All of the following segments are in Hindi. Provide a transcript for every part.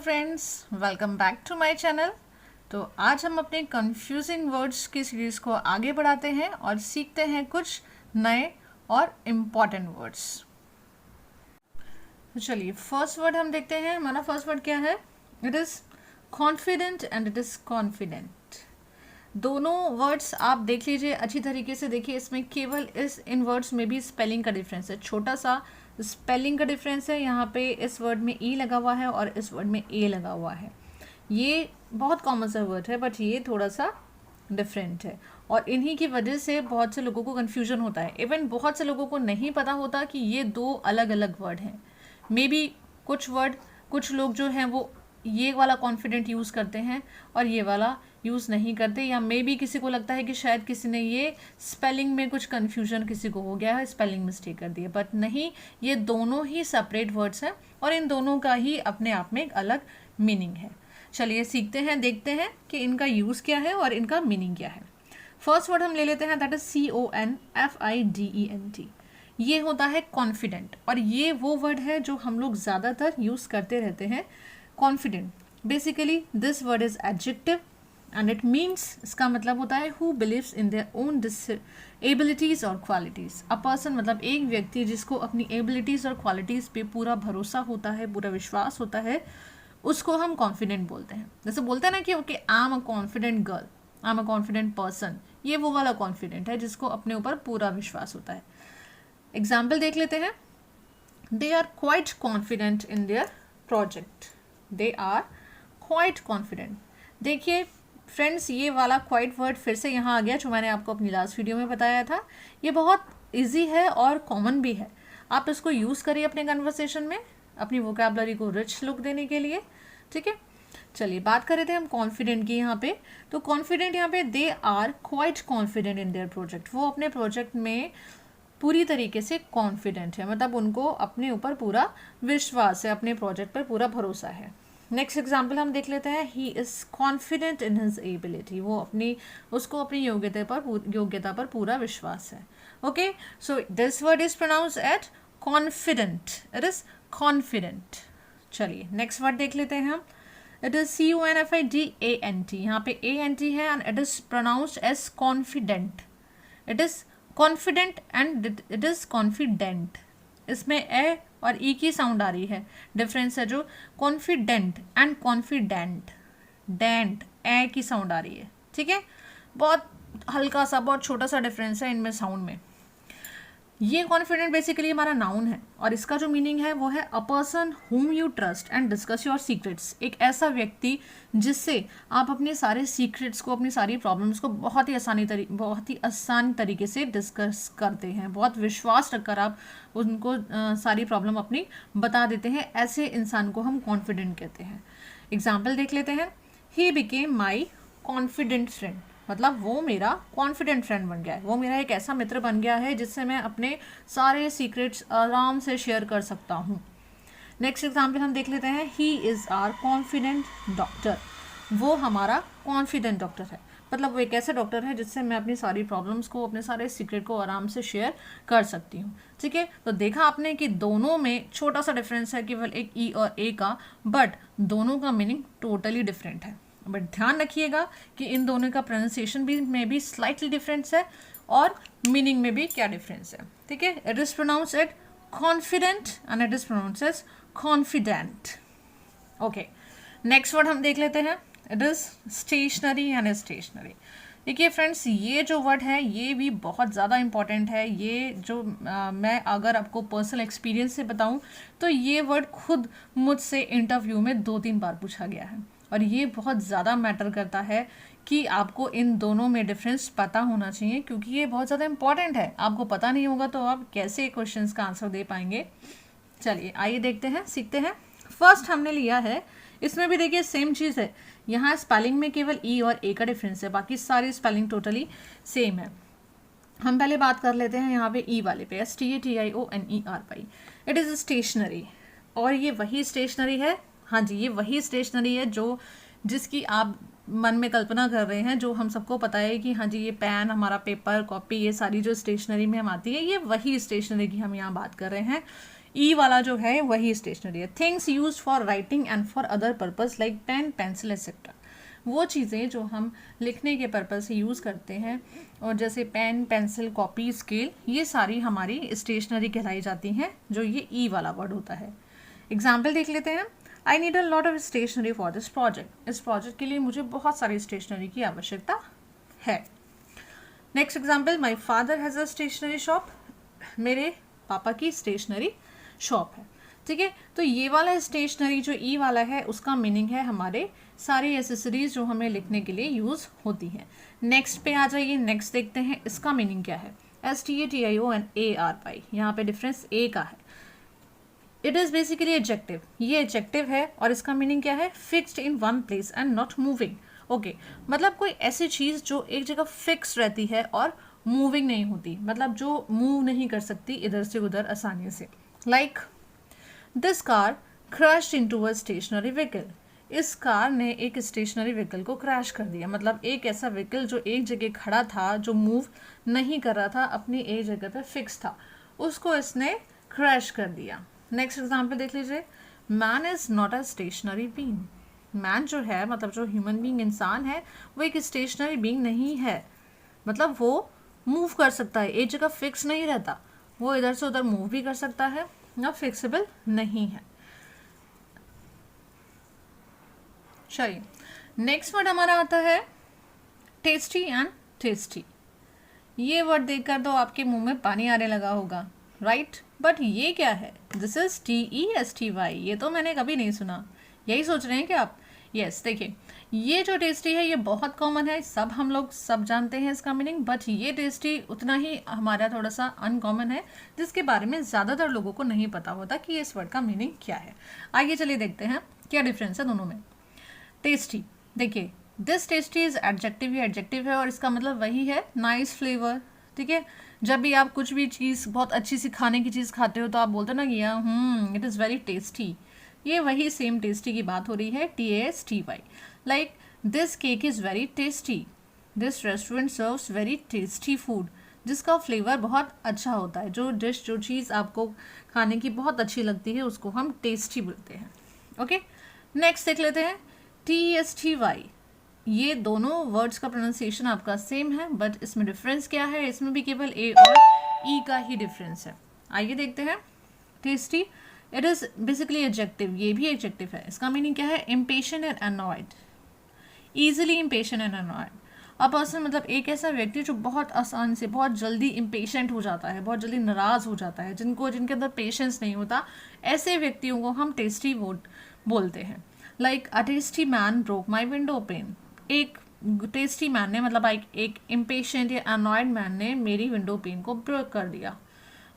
Friends, welcome back to my channel. तो आज हम अपने कंफ्यूजिंग वर्ड्स की सीरीज़ को आगे बढ़ाते हैं और सीखते हैं कुछ नए और इम्पॉर्टेंट वर्ड्स। तो चलिए फर्स्ट वर्ड हम देखते हैं। हमारा फर्स्ट वर्ड क्या है? It is confident and it is confident. दोनों वर्ड्स आप देख लीजिए, अच्छी तरीके से देखिए। इसमें केवल इन वर्ड्स में भी स्पेलिंग का डिफरेंस है, छोटा सा स्पेलिंग का डिफरेंस है। यहाँ पे इस वर्ड में ई लगा हुआ है और इस वर्ड में ए लगा हुआ है। ये बहुत कॉमन सा वर्ड है बट ये थोड़ा सा डिफरेंट है और इन्हीं की वजह से बहुत से लोगों को कन्फ्यूजन होता है। इवन बहुत से लोगों को नहीं पता होता कि ये दो अलग अलग वर्ड हैं। मे बी कुछ लोग जो हैं वो ये वाला कॉन्फिडेंट यूज़ करते हैं और ये वाला यूज़ नहीं करते, या मे बी किसी को लगता है कि शायद किसी ने ये स्पेलिंग में कुछ कन्फ्यूजन किसी को हो गया है, स्पेलिंग मिस्टेक कर दी है। बट नहीं, ये दोनों ही सेपरेट वर्ड्स हैं और इन दोनों का ही अपने आप में एक अलग मीनिंग है। चलिए सीखते हैं, देखते हैं कि इनका यूज़ क्या है और इनका मीनिंग क्या है। फर्स्ट वर्ड हम ले लेते हैं, दैट इज CONFIDENT। ये होता है कॉन्फिडेंट और ये वो वर्ड है जो हम लोग ज़्यादातर यूज़ करते रहते हैं। Confident, basically this word is adjective and it means, इसका मतलब होता है who believes in their own abilities और क्वालिटीज़। अ पर्सन मतलब एक व्यक्ति जिसको अपनी एबिलिटीज़ और क्वालिटीज़ पे पूरा भरोसा होता है, पूरा विश्वास होता है, उसको हम कॉन्फिडेंट बोलते हैं। जैसे बोलते हैं ना कि okay I am a confident girl, I am a confident person, ये वो वाला कॉन्फिडेंट है जिसको अपने ऊपर पूरा विश्वास होता है। एग्जाम्पल देख लेते हैं। They are quite confident in their project. They are quite confident. देखिए फ्रेंड्स, ये वाला क्वाइट वर्ड फिर से यहाँ आ गया जो मैंने आपको अपनी लास्ट वीडियो में बताया था। ये बहुत इजी है और कॉमन भी है। आप इसको यूज़ करिए अपने कन्वर्सेशन में, अपनी वोकैबुलरी को रिच लुक देने के लिए। ठीक है, चलिए बात कर रहे थे हम कॉन्फिडेंट की यहाँ पे। तो कॉन्फिडेंट यहाँ पे, they are quite confident in their project. वो अपने प्रोजेक्ट में पूरी तरीके से कॉन्फिडेंट है, मतलब उनको अपने ऊपर पूरा विश्वास है, अपने प्रोजेक्ट पर पूरा भरोसा है। नेक्स्ट एग्जाम्पल हम देख लेते हैं। He is confident in his ability. वो उसको अपनी योग्यता पर पूरा विश्वास है। Okay, so this word is pronounce at confident. It is confident. चलिए नेक्स्ट वर्ड देख लेते हैं हम। It is CONFIDENT। यहाँ पे ANT है and it is pronounced as confident. It is confident and it is confident. इसमें ए और ई की साउंड आ रही है, डिफरेंस है जो कॉन्फिडेंट एंड कॉन्फिडेंट। डेंट ए की साउंड आ रही है। ठीक है, बहुत हल्का सा, बहुत छोटा सा डिफरेंस है इनमें साउंड में। ये कॉन्फिडेंट बेसिकली हमारा नाउन है और इसका जो मीनिंग है वो है a person whom you trust and discuss your secrets. एक ऐसा व्यक्ति जिससे आप अपने सारे सीक्रेट्स को, अपनी सारी प्रॉब्लम्स को बहुत ही आसान तरीके से डिस्कस करते हैं। बहुत विश्वास रखकर आप उनको सारी प्रॉब्लम अपनी बता देते हैं। ऐसे इंसान को हम कॉन्फिडेंट कहते हैं। एग्जाम्पल देख लेते हैं। He became my confident friend, मतलब वो मेरा कॉन्फिडेंट फ्रेंड बन गया है। वो मेरा एक ऐसा मित्र बन गया है जिससे मैं अपने सारे सीक्रेट्स आराम से शेयर कर सकता हूँ। नेक्स्ट एग्जाम्पल हम देख लेते हैं। He is our confident doctor. वो हमारा कॉन्फिडेंट डॉक्टर है, मतलब वो एक ऐसा डॉक्टर है जिससे मैं अपनी सारी प्रॉब्लम्स को, अपने सारे सीक्रेट को आराम से शेयर कर सकती हूँ। ठीक है, तो देखा आपने कि दोनों में छोटा सा डिफरेंस है, केवल एक ई और ए का, बट दोनों का मीनिंग टोटली डिफरेंट है। बट ध्यान रखिएगा कि इन दोनों का प्रोनाउंसिएशन भी में भी स्लाइटली डिफरेंस है और मीनिंग में भी क्या डिफरेंस है। ठीक है, it is pronounced at confident and it is pronounced as confident. Okay, next word हम देख लेते हैं। It is stationery and stationery. देखिए फ्रेंड्स, ये जो वर्ड है ये भी बहुत ज़्यादा इंपॉर्टेंट है। ये जो मैं अगर आपको पर्सनल एक्सपीरियंस से बताऊं तो ये वर्ड खुद मुझसे इंटरव्यू में 2-3 बार पूछा गया है और ये बहुत ज़्यादा मैटर करता है कि आपको इन दोनों में डिफरेंस पता होना चाहिए, क्योंकि ये बहुत ज़्यादा इंपॉर्टेंट है। आपको पता नहीं होगा तो आप कैसे क्वेश्चंस का आंसर दे पाएंगे। चलिए आइए देखते हैं, सीखते हैं। फर्स्ट हमने लिया है, इसमें भी देखिए सेम चीज़ है। यहाँ स्पेलिंग में केवल ई और ए का डिफरेंस है, बाकी सारी स्पेलिंग टोटली सेम है। हम पहले बात कर लेते हैं यहाँ पे ई वाले पे, STATIONERY। इट इज़ स्टेशनरी और ये वही स्टेशनरी है। हाँ जी, ये वही स्टेशनरी है जिसकी आप मन में कल्पना कर रहे हैं, जो हम सबको पता है कि हाँ जी ये पेन, हमारा पेपर, कॉपी, ये सारी जो स्टेशनरी में हम आती है, ये वही स्टेशनरी की हम यहाँ बात कर रहे हैं। ई वाला जो है वही स्टेशनरी है। Things use for writing and for other purpose like pen, pencil etcetera. वो चीज़ें जो हम लिखने के पर्पज़ से यूज़ करते हैं, और जैसे पेन, पेंसिल, कॉपी, स्केल, ये सारी हमारी स्टेशनरी कहलाई जाती हैं, जो ये ई वाला वर्ड होता है। एग्जाम्पल देख लेते हैं। I need a lot of stationery for this project. इस प्रोजेक्ट के लिए मुझे बहुत सारी स्टेशनरी की आवश्यकता है। Next example, my father has a stationery shop. मेरे पापा की स्टेशनरी शॉप है। ठीक है, तो ये वाला स्टेशनरी जो ई वाला है उसका मीनिंग है हमारे सारी एसेसरीज जो हमें लिखने के लिए यूज़ होती हैं। नेक्स्ट पे आ जाइए, नेक्स्ट देखते हैं इसका मीनिंग क्या है। STATIONARY, यहाँ पे डिफरेंस ए का है। इट इज़ बेसिकली एडजेक्टिव, ये एडजेक्टिव है और इसका मीनिंग क्या है, fixed in one place and not moving. Okay, मतलब कोई ऐसी चीज़ जो एक जगह फिक्स रहती है और मूविंग नहीं होती, मतलब जो मूव नहीं कर सकती इधर से उधर आसानी से। Like this car crashed into a stationary vehicle. इस कार ने एक स्टेशनरी व्हीकल को क्रैश कर दिया, मतलब एक ऐसा व्हीकल जो एक जगह खड़ा था, जो मूव नहीं कर रहा था, अपनी एक जगह पे फिक्स था, उसको इसने क्रैश कर दिया। नेक्स्ट एग्जाम्पल देख लीजिए। Man is not a stationary being. Man जो है, मतलब जो ह्यूमन बीइंग, इंसान है, वो एक स्टेशनरी बीइंग नहीं है, मतलब वो मूव कर सकता है, एक जगह फिक्स नहीं रहता, वो इधर से उधर मूव भी कर सकता है, ना फिक्सेबल नहीं है। चलिए, नेक्स्ट वर्ड हमारा आता है टेस्टी एंड टेस्टी। ये वर्ड देखकर तो आपके मुंह में पानी आने लगा होगा, राइट? बट ये क्या है? This is TESTY। ये तो मैंने कभी नहीं सुना, यही सोच रहे हैं कि आप? यस, देखिए, ये जो टेस्टी है ये बहुत कॉमन है, हम लोग सब जानते हैं इसका मीनिंग, बट ये टेस्टी उतना ही हमारा थोड़ा सा अनकॉमन है, जिसके बारे में ज़्यादातर लोगों को नहीं पता होता कि इस वर्ड का मीनिंग क्या है। आइए चलिए देखते हैं क्या डिफरेंस है दोनों में। टेस्टी, देखिए, दिस टेस्टी इज एडजेक्टिव, ये एडजेक्टिव है और इसका मतलब वही है नाइस फ्लेवर। ठीक है, जब भी आप कुछ भी चीज़, बहुत अच्छी सी खाने की चीज़ खाते हो तो आप बोलते हो ना कि इट इज़ वेरी टेस्टी। ये वही सेम टेस्टी की बात हो रही है, TASTY। Like this cake is very tasty. This restaurant serves very tasty food, जिसका फ्लेवर बहुत अच्छा होता है। जो डिश, जो चीज़ आपको खाने की बहुत अच्छी लगती है, उसको हम टेस्टी बोलते हैं। ओके, नेक्स्ट देख लेते हैं TESTY। ये दोनों वर्ड्स का प्रोनाउंसिएशन आपका सेम है, बट इसमें डिफरेंस क्या है? इसमें भी केवल ए और ई का ही डिफरेंस है। आइए देखते हैं। Tasty, it is basically adjective, ये भी एडजेक्टिव है। इसका मीनिंग क्या है? Impatient and annoyed, easily impatient and annoyed. A person, मतलब एक ऐसा व्यक्ति जो बहुत आसान से, बहुत जल्दी इम्पेशेंट हो जाता है, बहुत जल्दी नाराज़ हो जाता है, जिनके अंदर पेशेंस नहीं होता, ऐसे व्यक्तियों को हम टेस्टी बोलते हैं। Like a tasty man broke my window pane. एक टेस्टी मैन ने, मतलब एक इम्पेशेंट या अनॉयड मैन ने मेरी विंडो पेन को ब्रेक कर दिया।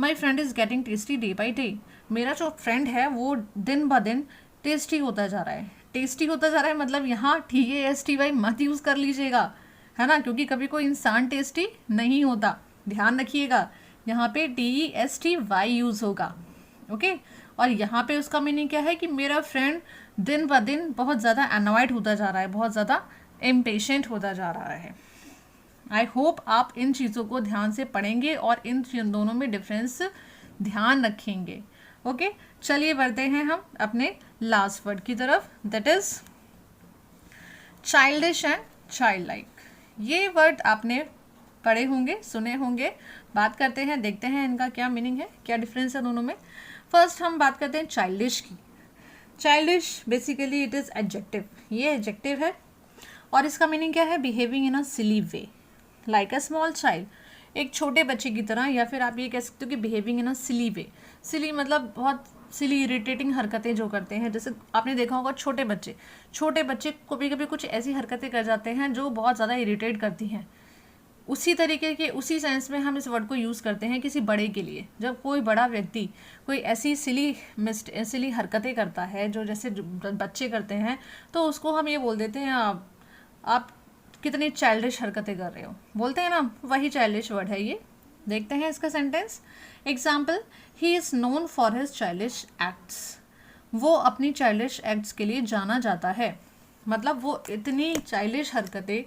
My friend is getting tasty day by day. मेरा जो फ्रेंड है वो दिन ब दिन टेस्टी होता जा रहा है। टेस्टी होता जा रहा है मतलब यहाँ TASTY मत यूज़ कर लीजिएगा, है ना, क्योंकि कभी कोई इंसान टेस्टी नहीं होता, ध्यान रखिएगा। यहाँ पे TESTY यूज़ होगा। ओके, और यहाँ पे उसका मीनिंग क्या है कि मेरा फ्रेंड दिन ब दिन बहुत ज़्यादा अनॉयड होता जा रहा है, बहुत ज़्यादा इम्पेशेंट होता जा रहा है। आई होप आप इन चीज़ों को ध्यान से पढ़ेंगे और इन दोनों में डिफरेंस ध्यान रखेंगे। ओके, चलिए बढ़ते हैं हम अपने लास्ट वर्ड की तरफ, that is childish and child like. ये वर्ड आपने पढ़े होंगे, सुने होंगे। बात करते हैं, देखते हैं इनका क्या मीनिंग है, क्या डिफरेंस है दोनों में। फर्स्ट हम बात करते हैं चाइल्डिश की। Childish basically it is adjective, ये एडजेक्टिव है और इसका मीनिंग क्या है? Behaving in a silly way, like a small child, एक छोटे बच्चे की तरह, या फिर आप ये कह सकते हो कि बिहेविंग इन अ सिली वे। सिली मतलब बहुत सिली, इरिटेटिंग हरकतें जो करते हैं, जैसे आपने देखा होगा छोटे बच्चे कभी कभी कुछ ऐसी हरकतें कर जाते हैं जो बहुत ज़्यादा इरिटेट करती हैं। उसी तरीके के, उसी सेंस में हम इस वर्ड को यूज़ करते हैं किसी बड़े के लिए। जब कोई बड़ा व्यक्ति कोई ऐसी सिली हरकतें करता है जो जैसे बच्चे करते हैं, तो उसको हम ये बोल देते हैं आप कितनी चाइल्डिश हरकतें कर रहे हो, बोलते हैं ना, वही चाइल्डिश वर्ड है ये। देखते हैं इसका sentence. Example, he is known for his childish acts. वो अपनी चाइल्डिश एक्ट्स के लिए जाना जाता है। मतलब वो इतनी चाइल्डिश हरकतें,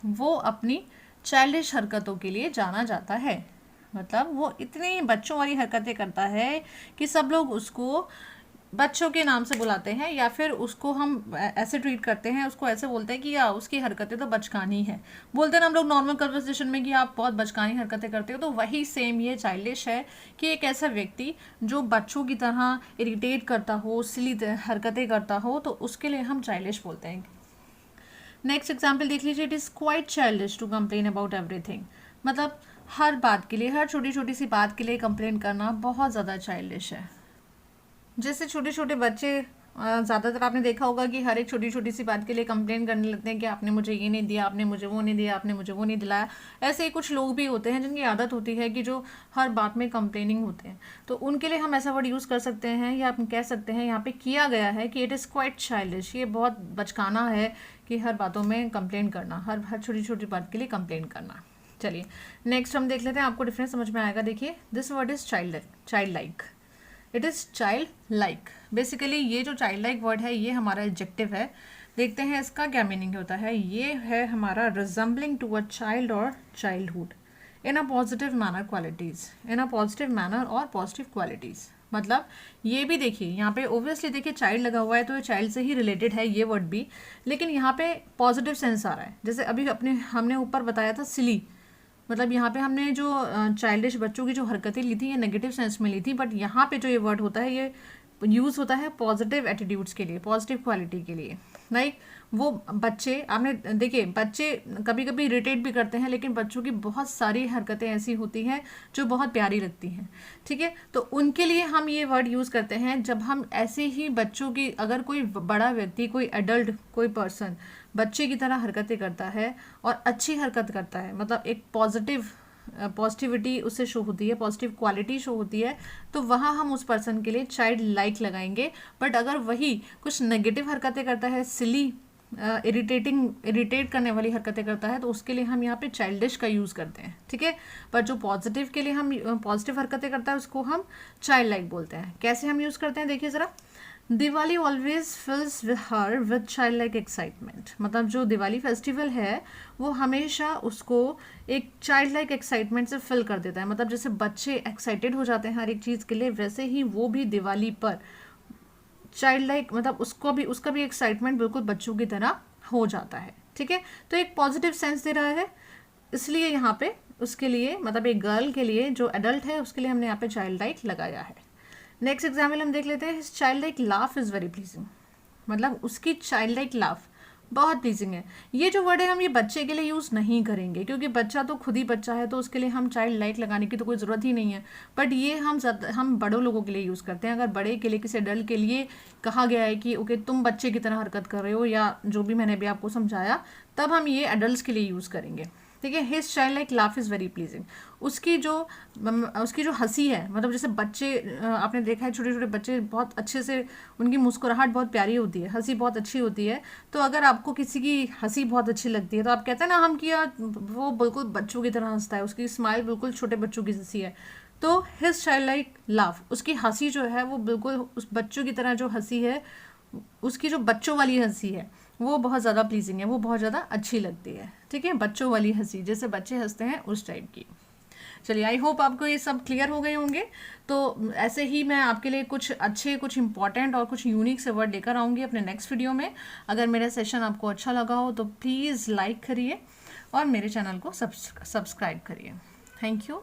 वो अपनी चाइल्डिश हरकतों के लिए जाना जाता है। मतलब वो इतनी बच्चों वाली हरकतें करता है कि सब लोग उसको बच्चों के नाम से बुलाते हैं, या फिर उसको हम ऐसे ट्रीट करते हैं, उसको ऐसे बोलते हैं कि या उसकी हरकतें तो बचकानी है। बोलते हैं ना हम लोग नॉर्मल कन्वर्सेशन में कि आप बहुत बचकानी हरकतें करते हो, तो वही सेम ये चाइल्डिश है कि एक ऐसा व्यक्ति जो बच्चों की तरह इरिटेट करता हो, सिली हरकतें करता हो, तो उसके लिए हम चाइल्डिश बोलते हैं। नेक्स्ट एग्जाम्पल देख लीजिए, it is quite childish to complain about everything. मतलब हर बात के लिए, हर छोटी छोटी सी बात के लिए कंप्लेन करना बहुत ज़्यादा चाइल्डिश है। जैसे छोटे छोटे बच्चे, ज़्यादातर आपने देखा होगा कि हर एक छोटी छोटी सी बात के लिए कंप्लेन करने लगते हैं कि आपने मुझे ये नहीं दिया, आपने मुझे वो नहीं दिया, आपने मुझे वो नहीं दिलाया। ऐसे ही कुछ लोग भी होते हैं जिनकी आदत होती है कि जो हर बात में कंप्लेनिंग होते हैं, तो उनके लिए हम ऐसा वर्ड यूज़ कर सकते हैं, या आप कह सकते हैं यहाँ पे किया गया है कि इट इज़ क्वाइट चाइल्डिश। ये बहुत बचकाना है कि हर बातों में कंप्लेन करना, हर छोटी छोटी बात के लिए कंप्लेन करना। चलिए नेक्स्ट हम देख लेते हैं, आपको डिफरेंस समझ में आएगा। देखिए, this word is child like. It is child like. Basically ये जो चाइल्ड लाइक वर्ड है ये हमारा एडजेक्टिव है। देखते हैं इसका क्या मीनिंग होता है। ये है हमारा रिजम्बलिंग टू अ चाइल्ड और childhood in a positive manner qualities, in a positive manner और पॉजिटिव क्वालिटीज़। मतलब ये भी देखिए यहाँ पे ओब्वियसली देखिए चाइल्ड लगा हुआ है, तो ये चाइल्ड से ही रिलेटेड है ये वर्ड भी, लेकिन यहाँ पे पॉजिटिव सेंस आ रहा है। जैसे अभी हमने ऊपर बताया था सिली, मतलब यहाँ पे हमने जो चाइल्डिश बच्चों की जो हरकतें ली थी ये नेगेटिव सेंस में ली थी, बट यहाँ पे जो ये वर्ड होता है ये यूज़ होता है पॉजिटिव एटीट्यूड्स के लिए, पॉजिटिव क्वालिटी के लिए। लाइक वो बच्चे, आपने देखिए बच्चे कभी कभी इरिटेट भी करते हैं, लेकिन बच्चों की बहुत सारी हरकतें ऐसी होती हैं जो बहुत प्यारी लगती हैं, ठीक है। तो उनके लिए हम ये वर्ड यूज़ करते हैं जब हम ऐसे ही बच्चों की, अगर कोई बड़ा व्यक्ति, कोई एडल्ट, कोई पर्सन बच्चे की तरह हरकतें करता है और अच्छी हरकत करता है, मतलब एक पॉजिटिविटी उससे शो होती है, पॉजिटिव क्वालिटी शो होती है, तो वहाँ हम उस पर्सन के लिए चाइल्ड लाइक लगाएंगे। बट अगर वही कुछ नेगेटिव हरकतें करता है, सिली, इरिटेट करने वाली हरकतें करता है, तो उसके लिए हम यहाँ पे चाइल्डिश का यूज़ करते हैं, ठीक है। पर जो पॉजिटिव के लिए हम पॉजिटिव हरकतें करता है उसको हम चाइल्ड लाइक बोलते हैं। कैसे हम यूज़ करते हैं देखिए ज़रा। Diwali always fills her with child like excitement. मतलब जो दिवाली फेस्टिवल है वो हमेशा उसको एक चाइल्ड लाइक एक्साइटमेंट से फिल कर देता है। मतलब जैसे बच्चे एक्साइटेड हो जाते हैं हर एक चीज़ के लिए, वैसे ही वो भी दिवाली पर चाइल्ड लाइक, मतलब उसका भी एक्साइटमेंट बिल्कुल बच्चों की तरह हो जाता है, ठीक है। तो एक पॉजिटिव सेंस दे रहा है, इसलिए यहाँ पे उसके लिए, मतलब एक गर्ल के लिए जो एडल्ट है उसके लिए हमने यहाँ पे चाइल्ड लाइक लगाया है। नेक्स्ट एग्जाम्पल हम देख लेते हैं, his child like laugh is very pleasing. मतलब उसकी चाइल्ड लाइक लाफ बहुत प्लीजिंग है। ये जो वर्ड है हम ये बच्चे के लिए यूज़ नहीं करेंगे, क्योंकि बच्चा तो खुद ही बच्चा है, तो उसके लिए हम चाइल्ड लाइक लगाने की तो कोई ज़रूरत ही नहीं है। बट ये हम बड़ों लोगों के लिए यूज़ करते हैं। अगर बड़े के लिए, किसी एडल्ट के लिए कहा गया है कि ओके तुम बच्चे की तरह हरकत कर रहे हो, या जो भी मैंने अभी आपको समझाया, तब हम ये एडल्ट के लिए यूज़ करेंगे, ठीक है। His child like laugh is very pleasing. उसकी जो हंसी है, मतलब जैसे बच्चे, आपने देखा है छोटे छोटे बच्चे बहुत अच्छे से, उनकी मुस्कुराहट बहुत प्यारी होती है, हंसी बहुत अच्छी होती है। तो अगर आपको किसी की हंसी बहुत अच्छी लगती है तो आप कहते हैं ना हम किया वो बिल्कुल बच्चों की तरह हंसता है, उसकी स्माइल बिल्कुल छोटे बच्चों की जैसी है। तो हिज चाइल्ड लाइक लाफ, उसकी हंसी जो है वो बिल्कुल उस बच्चों की तरह जो हंसी है, उसकी जो बच्चों वाली हंसी है वो बहुत ज़्यादा प्लीजिंग है, वो बहुत ज़्यादा अच्छी लगती है, ठीक है। बच्चों वाली हंसी, जैसे बच्चे हंसते हैं उस टाइप की। चलिए आई होप आपको ये सब क्लियर हो गए होंगे। तो ऐसे ही मैं आपके लिए कुछ अच्छे, कुछ इंपॉर्टेंट और कुछ यूनिक से वर्ड लेकर आऊँगी अपने नेक्स्ट वीडियो में। अगर मेरा सेशन आपको अच्छा लगा हो तो प्लीज़ लाइक करिए और मेरे चैनल को सब्सक्राइब करिए। Thank you.